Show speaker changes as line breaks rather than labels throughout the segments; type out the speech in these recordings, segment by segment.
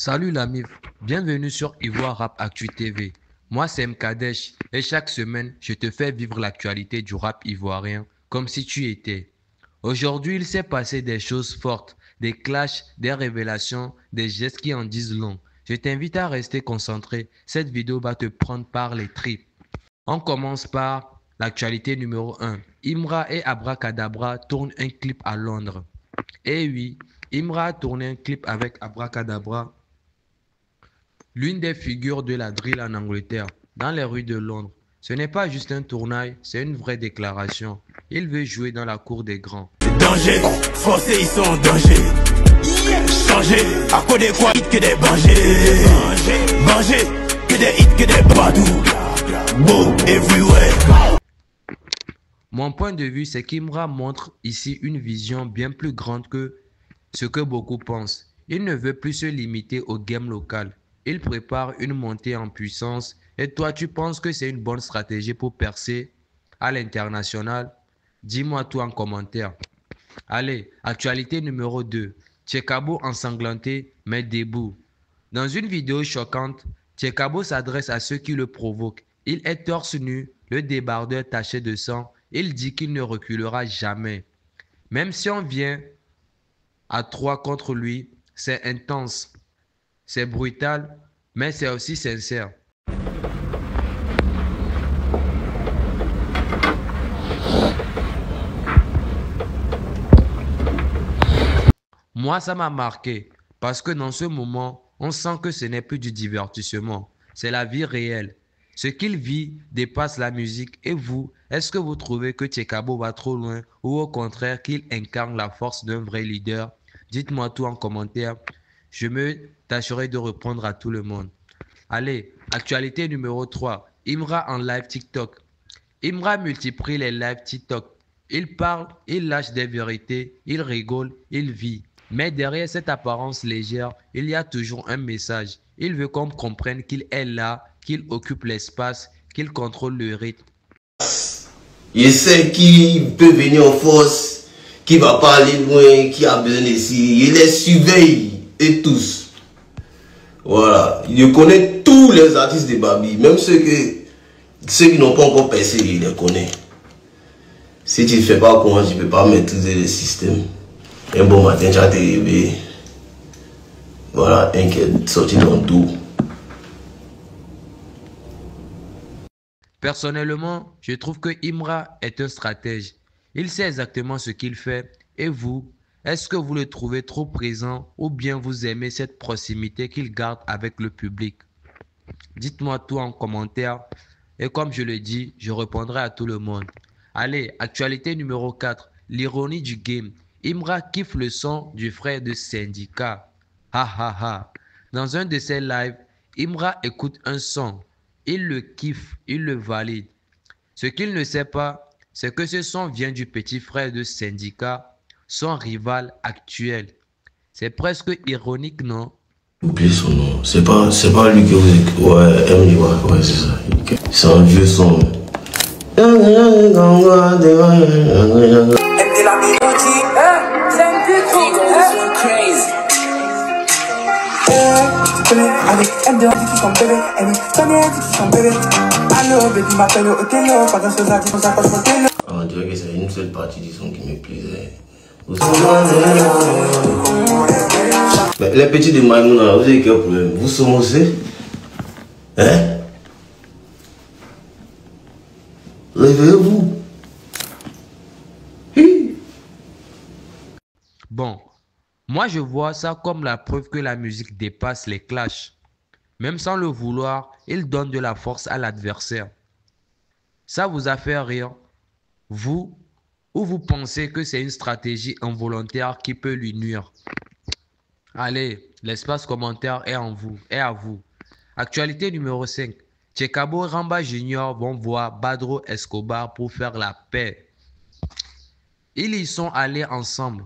Salut la MIF, bienvenue sur Ivoire Rap Actu TV. Moi c'est Mkadesh et chaque semaine je te fais vivre l'actualité du rap ivoirien comme si tu étais. Aujourd'hui il s'est passé des choses fortes, des clashs, des révélations, des gestes qui en disent long. Je t'invite à rester concentré, cette vidéo va te prendre par les tripes. On commence par l'actualité numéro 1. Imra et Abracadabra tournent un clip à Londres. Et oui, Imra a tourné un clip avec Abracadabra, l'une des figures de la drill en Angleterre, dans les rues de Londres. Ce n'est pas juste un tournage, c'est une vraie déclaration. Il veut jouer dans la cour des grands.
Danger, Français ils sont en danger. Changer, à quoi des quoi, hit que des bangers. Manger, que des hits, que des badous. Beau, everywhere.
Mon point de vue, c'est qu'Imra montre ici une vision bien plus grande que ce que beaucoup pensent. Il ne veut plus se limiter au game local. Il prépare une montée en puissance. Et toi, tu penses que c'est une bonne stratégie pour percer à l'international? Dis-moi tout en commentaire. Allez, actualité numéro 2. Tchekabo ensanglanté, mais debout. Dans une vidéo choquante, Tchekabo s'adresse à ceux qui le provoquent. Il est torse nu, le débardeur taché de sang. Il dit qu'il ne reculera jamais. Même si on vient à 3 contre lui, c'est intense. C'est brutal, mais c'est aussi sincère. Moi, ça m'a marqué parce que dans ce moment, on sent que ce n'est plus du divertissement, c'est la vie réelle. Ce qu'il vit dépasse la musique. Et vous, est-ce que vous trouvez que Tchekabo va trop loin ou au contraire qu'il incarne la force d'un vrai leader? Dites-moi tout en commentaire. Je me tâcherai de répondre à tout le monde. Allez, actualité numéro 3. Imra en live TikTok. Imra multiplie les lives TikTok. Il parle, il lâche des vérités, il rigole, il vit. Mais derrière cette apparence légère, il y a toujours un message. Il veut qu'on comprenne qu'il est là, qu'il occupe l'espace, qu'il contrôle le rythme.
Il sait qui peut venir en force, qui va pas aller loin, qui a besoin d'ici. Il les surveille et tous. Voilà. Il connaît tous les artistes de Babi, même ceux qui n'ont pas encore percé, il les connaît. Si tu ne fais pas comment, tu ne peux pas maîtriser le système. Un bon matin, tu vas te réveiller. Voilà, inquiète, sorti dans tout.
Personnellement, je trouve que Imra est un stratège. Il sait exactement ce qu'il fait. Et vous, est-ce que vous le trouvez trop présent ou bien vous aimez cette proximité qu'il garde avec le public? Dites-moi tout en commentaire. Et comme je le dis, je répondrai à tout le monde. Allez, actualité numéro 4. L'ironie du game. Imra kiffe le son du frère de Syndicat. Ha ha ha. Dans un de ses lives, Imra écoute un son. Il le kiffe, il le valide. Ce qu'il ne sait pas, c'est que ce son vient du petit frère de Syndicat, son rival actuel. C'est presque ironique, non?
Oubliez son nom. C'est pas lui que vous écoutez. Ouais, c'est ça. C'est un vieux son.
Avec elle de qui sont bébé, elle est sonnée qui sont bébé. Allo, baby m'appelle au télo, pas de choses à dire, on s'accroche au télo.
On dirait que c'est une seule partie du son qui me plaisait. Mais les petits de Maïmouna, vous avez quel problème? Vous somosez? Hein? Réveillez-vous.
Bon, moi je vois ça comme la preuve que la musique dépasse les clashs. Même sans le vouloir, il donne de la force à l'adversaire. Ça vous a fait rire, vous, ou vous pensez que c'est une stratégie involontaire qui peut lui nuire? Allez, l'espace commentaire est à vous. Actualité numéro 5. Tchekabo et Ramba Junior vont voir Badro Escobar pour faire la paix. Ils y sont allés ensemble.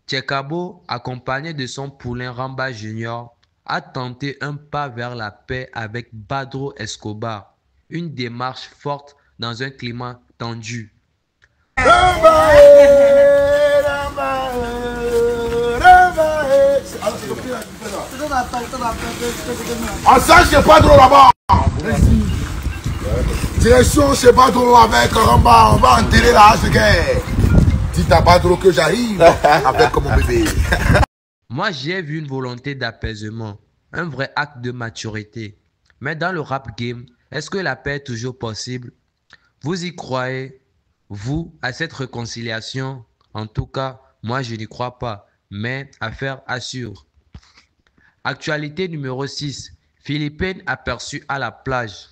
Tchekabo, accompagné de son poulain Ramba Junior, a tenté un pas vers la paix avec Badro Escobar. Une démarche forte dans un climat tendu.
Ensemble, c'est pas drôle là-bas. Direction, c'est pas drôle avec Ramba. On va enterrer la hache de guerre. Si t'as pas drôle que j'arrive avec mon bébé.
Moi, j'ai vu une volonté d'apaisement, un vrai acte de maturité. Mais dans le rap game, est-ce que la paix est toujours possible? Vous y croyez, vous, à cette réconciliation? En tout cas, moi, je n'y crois pas, mais affaire à suivre. Actualité numéro 6. Philippine aperçu à la plage.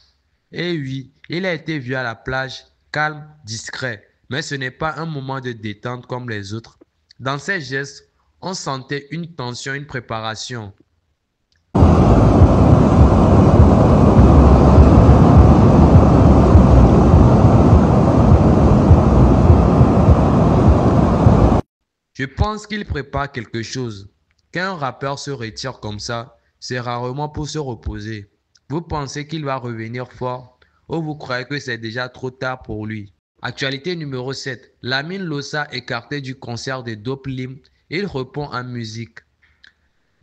Eh oui, il a été vu à la plage, calme, discret, mais ce n'est pas un moment de détente comme les autres. Dans ses gestes, on sentait une tension, une préparation. Je pense qu'il prépare quelque chose. Quand un rappeur se retire comme ça, c'est rarement pour se reposer. Vous pensez qu'il va revenir fort ou vous croyez que c'est déjà trop tard pour lui? Actualité numéro 7. Lamine Lossa écarté du concert de Dope Lim. Il répond en musique.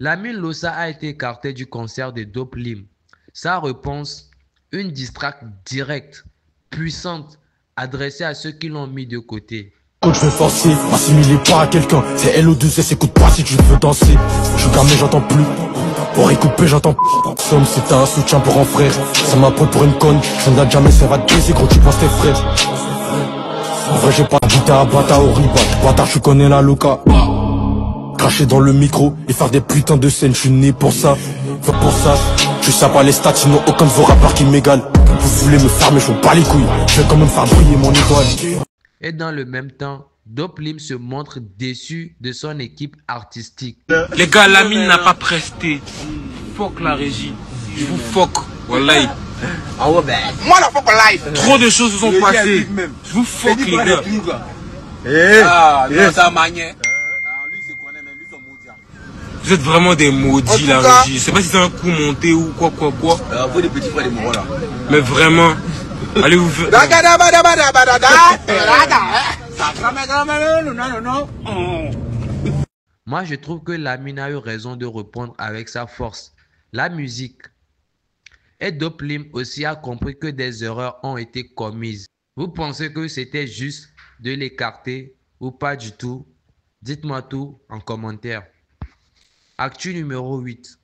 Lamine Lossa a été écarté du concert de Dope Lim. Sa réponse, une distraque directe, puissante, adressée à ceux qui l'ont mis de côté.
Quand je vais forcer, m'assimiler pas à quelqu'un. C'est LO2S, écoute pas si tu veux danser. Je suis gamin, j'entends plus. Pour couper, j'entends plus. Somme, si t'as un soutien pour un frère. Ça m'apprend pour une conne. Ça ne date jamais, ça va te baiser, gros, tu penses tes frères. En vrai, j'ai pas de guitare, bata au riba. Bâtard, tu connais la loca. Cracher dans le micro et faire des putains de scènes, je suis né pour ça. Fait pour ça, je sais pas les stats, sinon aucun de vos rappeurs qui m'égale. Vous voulez me faire, mais je m'en bats les couilles. Je vais quand même faire briller mon étoile.
Et dans le même temps, Dope Lim se montre déçu de son équipe artistique.
Les gars, Lamine n'a pas presté. Fuck la régie. Je vous fuck. Wallahi.
Ah ouais, ben. Moi, la fuck live.
Trop de choses se sont passées. Je vous fuck, les gars.
Ah, non, ça manière.
Vous êtes vraiment des maudits, la régie. Je sais pas si c'est un coup monté ou quoi.
Vous des petits frères des morts là.
Mais vraiment, allez vous faire.
Moi, je trouve que Lamine a eu raison de répondre avec sa force, la musique. Et Dope Lim aussi a compris que des erreurs ont été commises. Vous pensez que c'était juste de l'écarter ou pas du tout? Dites-moi tout en commentaire. Actu numéro 8.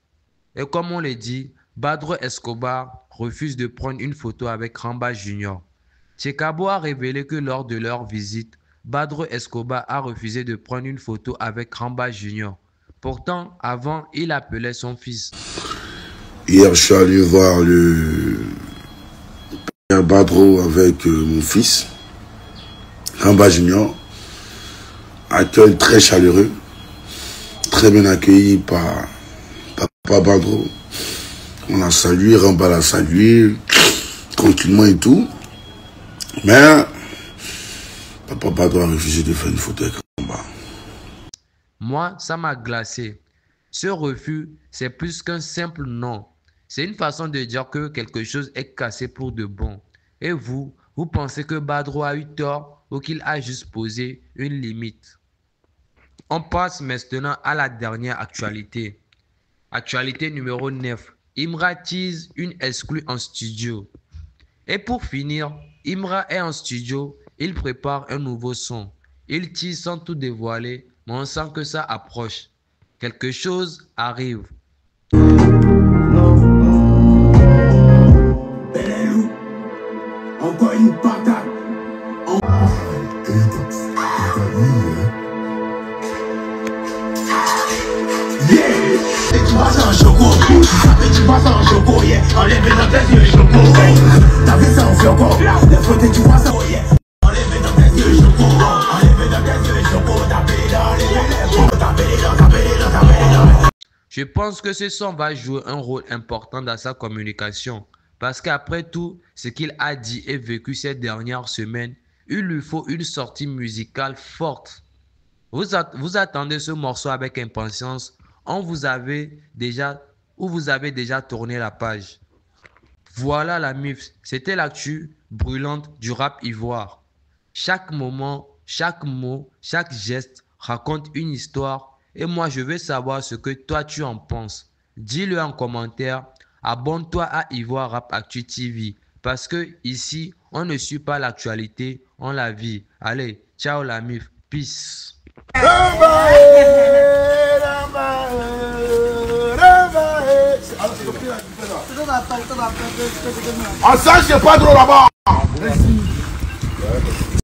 Et comme on l'a dit, Badro Escobar refuse de prendre une photo avec Ramba Junior. Tchekabo a révélé que lors de leur visite, Badro Escobar a refusé de prendre une photo avec Ramba Junior. Pourtant, avant, il appelait son fils.
Hier, je suis allé voir le père Badro avec mon fils, Ramba Junior. Accueil très chaleureux, très bien accueilli par Papa Badro. On l'a salué, Ramba l'a salué, tranquillement et tout. Mais Papa Badro a refusé de faire une photo avec Ramba.
Moi, ça m'a glacé. Ce refus, c'est plus qu'un simple non. C'est une façon de dire que quelque chose est cassé pour de bon. Et vous pensez que Badro a eu tort ou qu'il a juste posé une limite? On passe maintenant à la dernière actualité. Actualité numéro 9. Imra tease une exclue en studio. Et pour finir, Imra est en studio, il prépare un nouveau son. Il tease sans tout dévoiler, mais on sent que ça approche. Quelque chose arrive.
Encore une patate. Tu passes en choco, tu passes en choco, yeah. Enlève dans tes yeux, choco. T'as vu ça en choco, les photos tu vois ça, yeah. Enlève dans tes yeux, choco. Enlève dans tes yeux, choco. Tapez dans les lèvres, tapez dans.
Je pense que ce son va jouer un rôle important dans sa communication. Parce qu'après tout, ce qu'il a dit et vécu ces dernières semaines, il lui faut une sortie musicale forte. Vous attendez ce morceau avec impatience. Vous avez déjà tourné la page. Voilà la MIF, c'était l'actu brûlante du rap ivoire. Chaque moment, chaque mot, chaque geste raconte une histoire et moi je veux savoir ce que toi tu en penses. dis-le en commentaire. Abonne-toi à Ivoire Rap Actu TV parce que ici, on ne suit pas l'actualité, on la vit. Allez, ciao la mif, peace.
Ah ça c'est pas drôle là-bas.